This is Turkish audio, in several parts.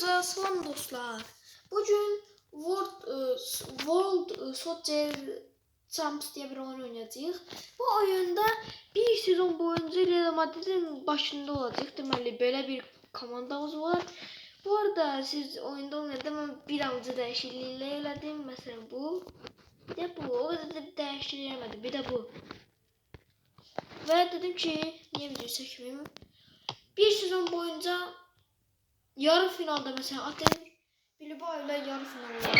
Hamınıza salam dostlar. Bugün World Soccer Champs diye bir oyun oynayacağıq. Bu oyunda bir sezon boyunca Real Madrid'in başında olacaq. Deməli belə bir komandamız var. Bu arada siz oyunda oynayanda mən bir amca dəyişikliklər elədim. Məsələn bu. Bir de bu. O kadar da dəyişiklik eləmədim. Bir de bu. Ve dedim ki niye video çəkməyim? Bir sezon boyunca yarı finalda mesela Aten Bilbao ile yarı finalda.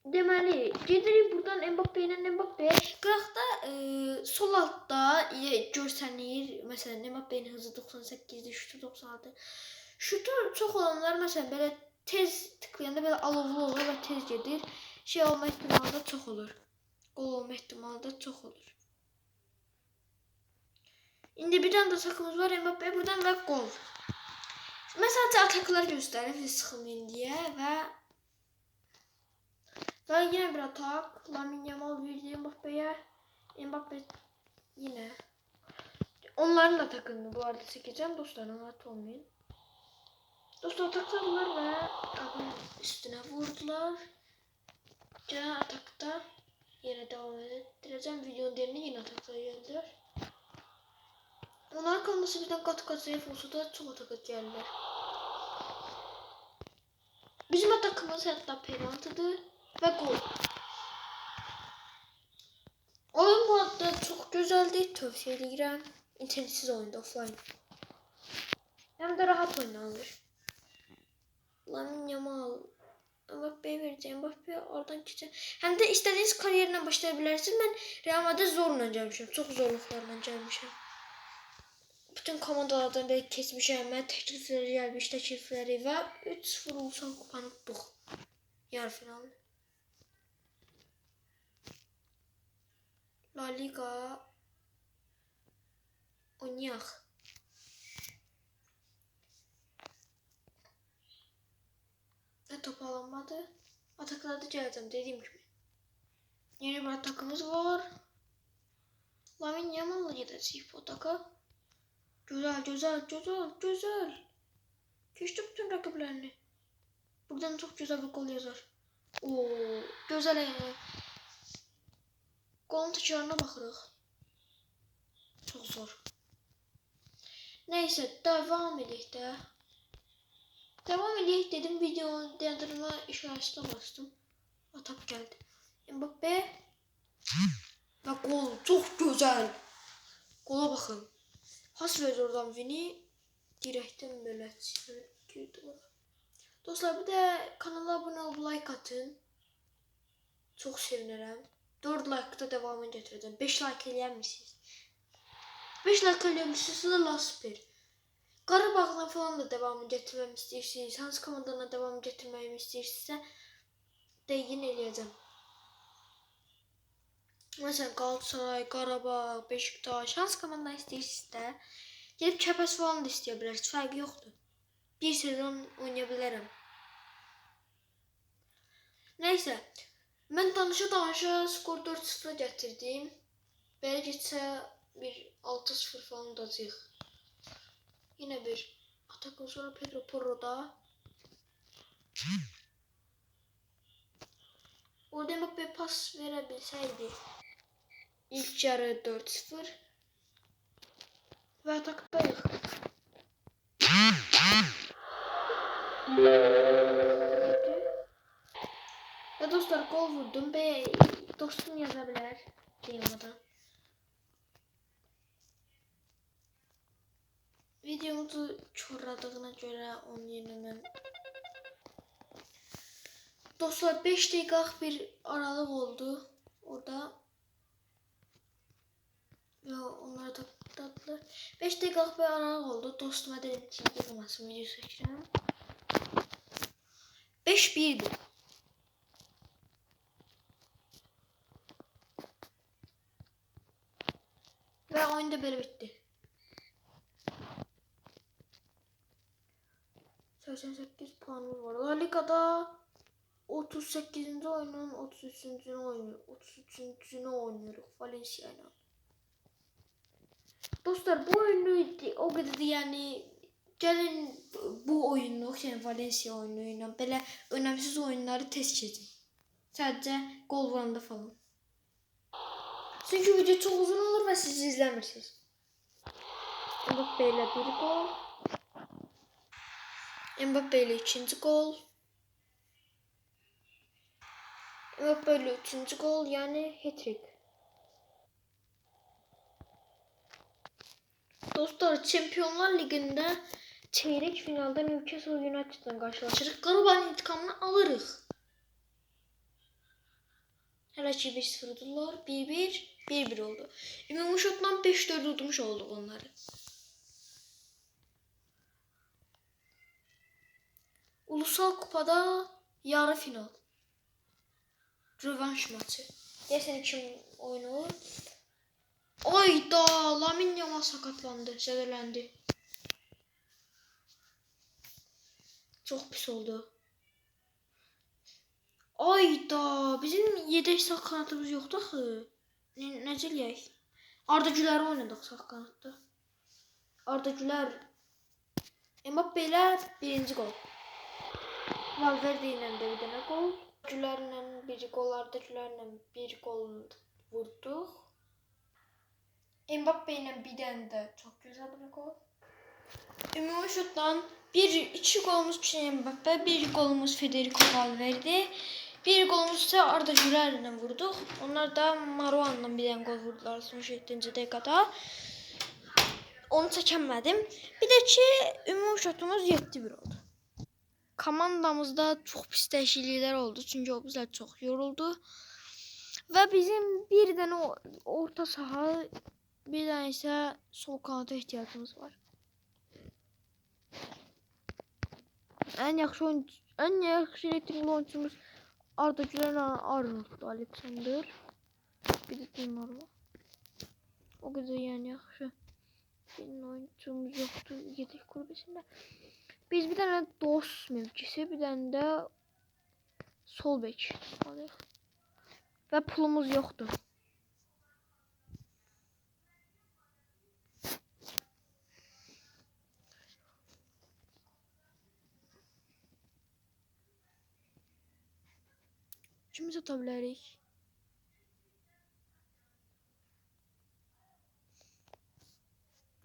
Deməli, gedirik buradan Mbappe ile Mbappe. Qıraqda sol altda görsənir. Məsələn, Mbappe'nin hızı 98'dir, şutu 96. Şutu çox olanlar məsələn belə tez tıklayanda belə alovlu olur və tez gedir. Şey olma ihtimali da çox olur. Gol olma ihtimali da çox olur. İndi bir tane de takımız var Mbappe buradan ve gol. Mesela ataklar göstereyim siz sıkılmayın diye ve yine bir atak. Lamine Yamal verdi Mbappe'ye. Mbappe yine. Onların da takımını bu arada çekeceğim dostlar, rahat olmayın. Dostlar atakladılar ve adamın üstüne vurdular. Gene atakta yine devam ettireceğim. Videonun derine yine ataklar geldiler. Onlar kalması bizden kat zayıf olsa da çok atak geldiler. Bizim atakımız hatta penaltıdır ve gol. Oyun bu arada çok güzeldi. Tövsiye ederim. İnternetsiz oyunda, offline. Hem de rahat oynanır. Lamine Yamal. Mbappe'ye vereceğim. Mbappe oradan geçeceğim. Hem de istediğiniz kariyerinden başlayabilirsiniz. Ben Real Madrid zorla gelmişim. Çok zorluklarla gelmişim. Bütün komandalardan beri kesmişim. Ben teklifleri gelmiş, teklifleri ve 3-0 Ulusal Kupanı tuttuk. Yarı finalde. La Liga oynayaq. Top alınmadı. Ataklarda geleceğim dediğim gibi. Yeni bir atakımız var. Lamine Yamal'la gideceğiz bu ataka. Güzel. Geçti bütün rakiplerini. Buradan çok güzel bir gol yazar. Oo, güzel. Golun təkərlərinə baxırıq. Çok zor. Neyse devam edək də. Devam edək dedim, videonun dayandırma işarəsine bastım. Atak geldi. Mbappe ve gol çok güzel. Gola bakın. Has verdi oradan Vini. Direkten böyle girdi. Dostlar bir de kanala abone olup like atın. Çok sevinirim. 4 like'da devamını getireceğim. 5 like eləyər misiniz? 5 like eləyər misiniz? Size last bir. Qarabağla falan da devamını getirmemi istiyorsunuz. Hansı komandanla devamını getirmemi istiyorsunuzsa deyin eləyəcəm. Mesela Galatasaray, Qarabağ, Beşiktaş, hansı komanda istiyorsunuzsa gelip Kəpəz falan da isteyebilirsiniz. Fərqi yoxdur. Bir sezon oynayabilirim. Neyse. Ben danışa skor 4-0 getirdim. Belə geçsə bir 6-0 falan olacaq. Yine bir atak sonra Pedro Porro'da. Orada Mbappe pas verebilseydi. İlk yarı 4-0. Ve ataktayız. Ya dostlar gol vurdum be, dostum yazabilir diyemadan. Videomuzu çorladığına göre onun yerine ben dostlar 5 dakika bir aralık oldu orada. Ya onlara takladılar. 5 dakika bir aralık oldu. Dostuma dedim ki yıkılmasın, video çekeceğim. 5-1'di. Ve oyunda böyle bitti. 88 puanım var. La Liga'da 38. oyunun 33. oynuyoruz Valencia'yla. Dostlar bu oyunu o kadar yani gelin bu oyunu, yani Valencia oyunuyla belə önemsiz oyunları test edin. Sadece gol vuranda falan. Çünkü video çok uzun olur ve siz izlemirsiniz. Mbappe ile bir gol. Mbappe ile ikinci gol. Mbappe ile üçüncü gol, yani hat-trick. Dostlar Şampiyonlar Ligi'nde çeyrek finalde Newcastle United'la karşılaşırıq. Qarabaağın intikamını alırıq. Hələ ki 1-0'dırlar. 1-1, 1-1 oldu. Ümumi şotla 5-4 udmuş olduq onları. Ulusal Kupada yarı final. Rövanş maçı. Deyəsən kim oynayır? Ayda Lamine Yamal sakatlandı, zədələndi. Çok pis oldu. Ayda bizim yedek sağ kanatımız yoktu axı. Necə eləyək? Arda Güler'i oynadık sağ kanatta. Arda Güler Mbappe ile birinci gol. Valverde ile de bir tane gol. Güler'le bir gol, Arda Güler'le bir gol vurduk. Mbappe ile bir tane de çok güzel bir gol. Ümumi şutdan iki golumuz Kylian Mbappe, bir golumuz Federico Valverde, bir golumuz ise Arda Güler'le vurduk. Onlar da Marouan'la bir tane gol vurdular son 7. dakikada. Onu çəkəmədim. Bir də ki ümumi şutumuz 7-1 oldu. Komandamızda çok pis dəyişikliklər oldu. Çünkü o bizler çok yoruldu. Ve bizim bir tane orta saha, bir tane ise sol kanata ihtiyacımız var. En yaxşı reytingli oyuncumuz Arda Güler, Arnold Alexander. Bir de Neymar var. O kadar yani yaxşı bir oyuncumuz yoktu yedek kulübesinde. Biz bir tane dost mevkisi, bir tane de sol bek alırıq. Ve pulumuz yoktu. Kimi sata bilərik?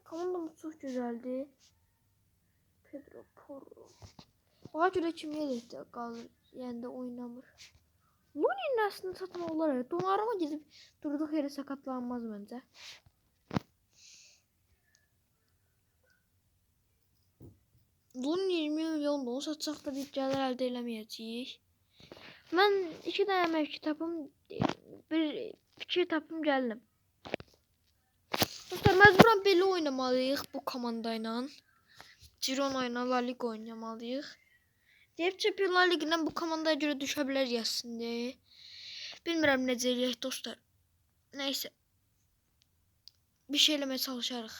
Komandamız çok güzeldi. Pedro Porro. Bana göre kim yedekte kalır, yani de oynamır. Lunin'in aslında satın olarak Donnarumma gidip durduk yere sakatlanmaz bence. Lunin 20 milyon da olsa satsaq da bir gəlir əldə eləməyəcəyik. Mən 2 dənə mövki tapım, bir fikir tapım gəldim. Dostlar məcburan belə oynamalıyıq bu komandayla. Girona ilə La Liga oynamalıyıq. Deyib Şampiyonlar Ligindən bu komandaya görə düşə bilər yazsın deyə. Bilmirəm necə eləyək dostlar. Neyse. Bir şey eləməyə çalışarıq.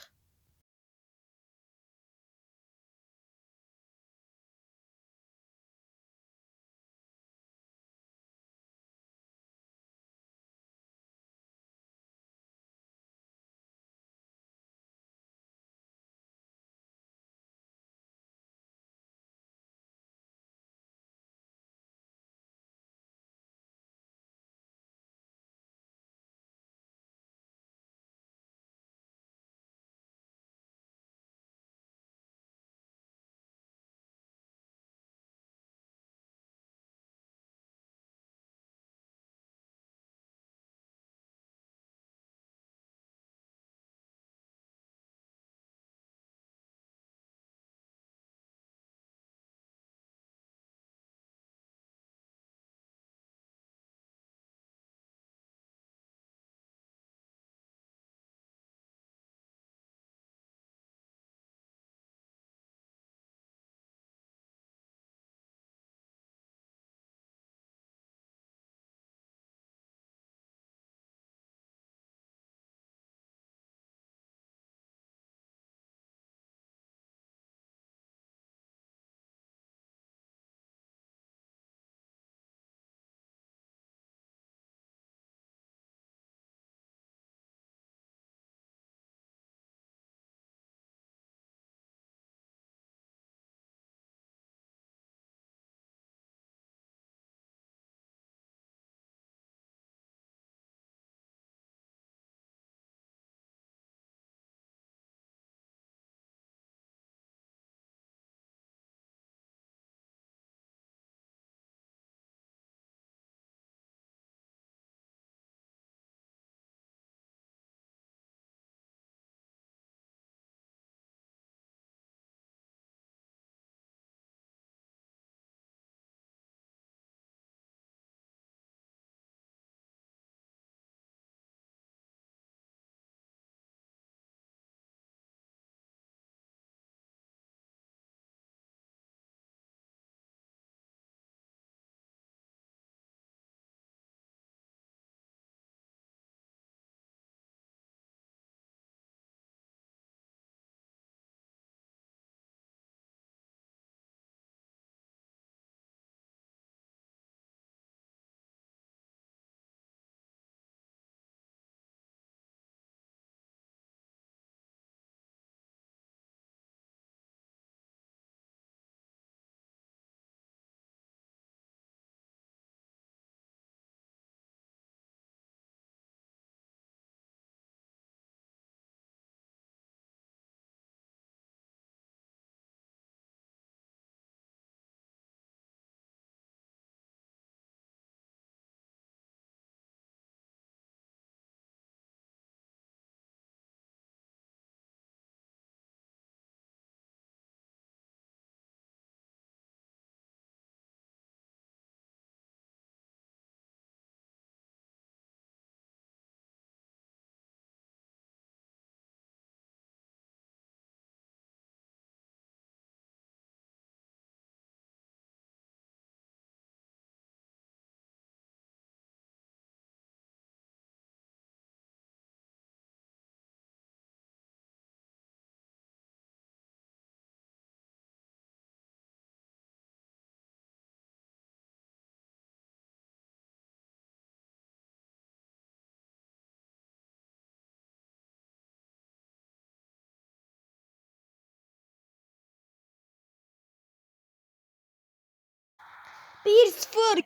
1-0.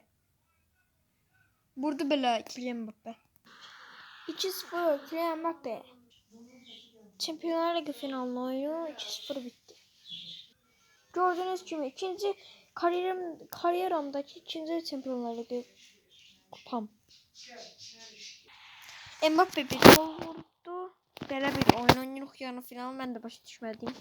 Burada belə Kylian Mbappe. 2-0 Kylian Mbappe. Şampiyonlar Ligi finalının oyunu 2-0 bitti. Gördüğünüz gibi kariyerimdeki ikinci Şampiyonlar Ligi kupam. Mbappe bir gol vurdu. Belə bir oyun oynayırıq yarı final. Mən də başa düşmədim.